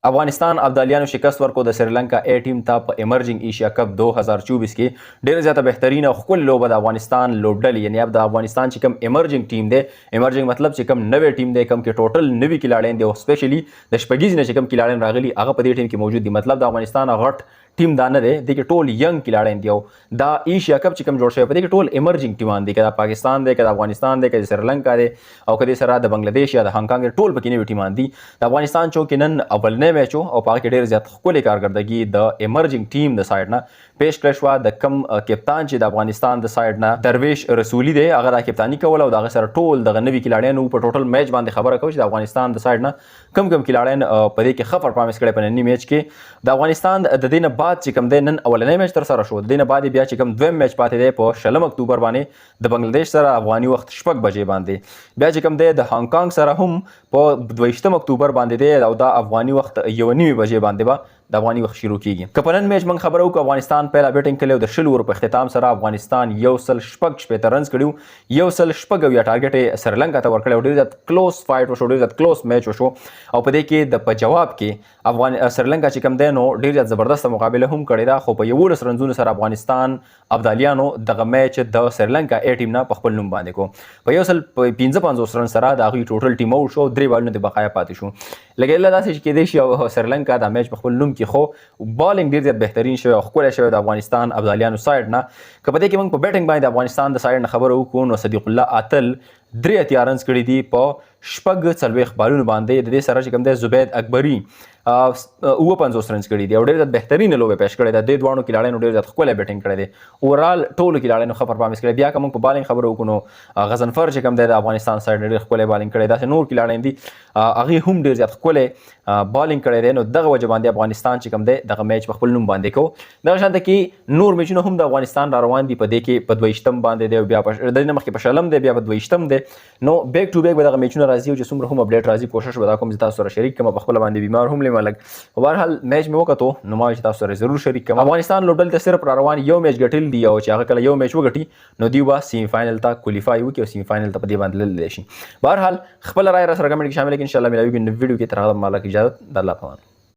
افغانستان ابدالیانو شکست ورکو د سریلانکا A ټیم ته په ایمرجنګ ایشیا کپ 2024 کې ډېر زیاته بهترینه او ښکلې لوبه د افغانستان لوبډلې یعنی د افغانستان چې کوم ایمرجنګ ټیم دی، ایمرجنګ مطلب چې کوم نوې ټیم دی، کوم کې ټوټل نوي کلاړین دي او سپیشلی د شپږیز نه چې کوم کلاړین راغلي هغه په دې ټیم کې موجود دي. مطلب د افغانستان غټ ټیم دا نه دی، د کې ټول ینګ کلاړین دي او دا ایشیا کپ چې کوم جوړ شوی په دې کې ټول ایمرجنګ ټیمان دي، که پاکستان دی، که افغانستان دی، که سریلانکا دی او که سره د بنگلاديش یا د هانګ کانګ ټول پکې نوي ټیمان دي. د افغانستان چې نن اولنې میچ او په کې ډېر زیات ښکلې کارکردګي د ایمرجنګ ټیم د سایډ نه پیش کړی شوه. د کم کپتان چې د افغانستان د سایډ نه درویش رسولي دی هغه د کپتاني کوله او دغه سره ټول دغه نوي کلاړیانو په ټوټل میچ باندې خبره کوي چې د افغانستان د سایډ نه کم کلاړیان په دې کې ښه پرفارمنس کړی په ننني میچ کې. د افغانستان د دې نه بعد چې کوم دی نن اولنی میچ تر سره شو، د دې نه بعد بیا چې کوم دویم میچ پاتې دی په 6 اکتوبر باندې د بنگلاديش سره افغاني وخت 6 بجې باندې، بیا چې کوم دی د هانګ کانګ سره هم په 22 اکتوبر باندې دی او د افغاني وخت 1:30 بجې باندې به د افغاني وخت شروع کیږي. که په نن میچ موږ خبره وکړو افغانستان پیله بیټینګ کړې او د 100 اوورو په اختتام سره افغانستان 116 رنز کړي، 116 ټارګټ یې سریلانکا ته ورکړی او ډېر زیات کلوز فایټ وشو، ډېر زیات کلوز میچ وشو او په دې کې د په جواب کې سریلانکا چې کوم دی نو ډېر زیات زبردست مقابله هم کړې ده، خو په 11 رنزونو سره افغانستان ابدالیانو دغه میچ د سریلانکا A ټیم نه په خپل نوم باندې کو. په 155 رن سره د هغوی ټوټل ټیم آوټ شو، 3 بالونه د بقایا پاتې شو. لکه ایله داسې چې کېدای شي او سریلانکا دا میچ په خپل نوم کې خو بالینګ ډېر زیات بهترین شوی او ښکلی شوی د افغانستان ابدالیانو سایډ نه. که په دې کې موږ په بیټینګ باندې د افغانستان د سایډ نه خبره وکړو نو صدیق الله اتل 83 رنز کړي دي په 46 بالونو باندې. د دې سره چې کوم دی زبید اکبري 59 رنز کړي دي او ډېر زیات بهترینه لوبه پیش کړې ده. د دواړو کلاړیانو ډېر زیات ښکلی بیټینګ کړی دی. اوورال ټولو کلاړیانو ښه پرفارمنس کړی. بیا که موږ په بالینګ خبره وکړو نو غضنفر چې کوم دی د افغانستان سایډ نه ډېر ښکلی بالینګ کړی. داسې نور کلاړیان دي هغې هم ډېر زیات ښکلی بالینګ کړی دی. نو دغه وجه باندې افغانستان چې کوم دی دغه میچ په خپل نوم باندې کوو. دغه شانته کې نور میچونه هم د افغانستان را روان دي، په دې کې په 22 باندې دی او بیا د دې نه مخکې په 6 دی، بیا په 22 دی. نو بیک ټو بیک به دغه میچونه راځي او چې څومره هم اپډیټ راځي کوشش به دا کوم چې تاسو سره شریک کړم. په خپله باندې بیمار هم لیم لږ، په بهرحال میچ مې وکتو نو ما چې تاسو سره ضرور شریک کړم. افغانستان لوبډلې ته صرف را روان یو میچ ګټل دی او چې هغه کله یو میچ وګټي نو دوی به سیمی فاینل ته کوالیفای وکړي او سیمی فاینل ته په دې باندې تللی شي. بهرحال خپله رایه را سره کمنټ کې شامل کړئ. انشاءالله ملاویږو نو ویډیو کې، تر هغه مهاله اجازه د الله په امان.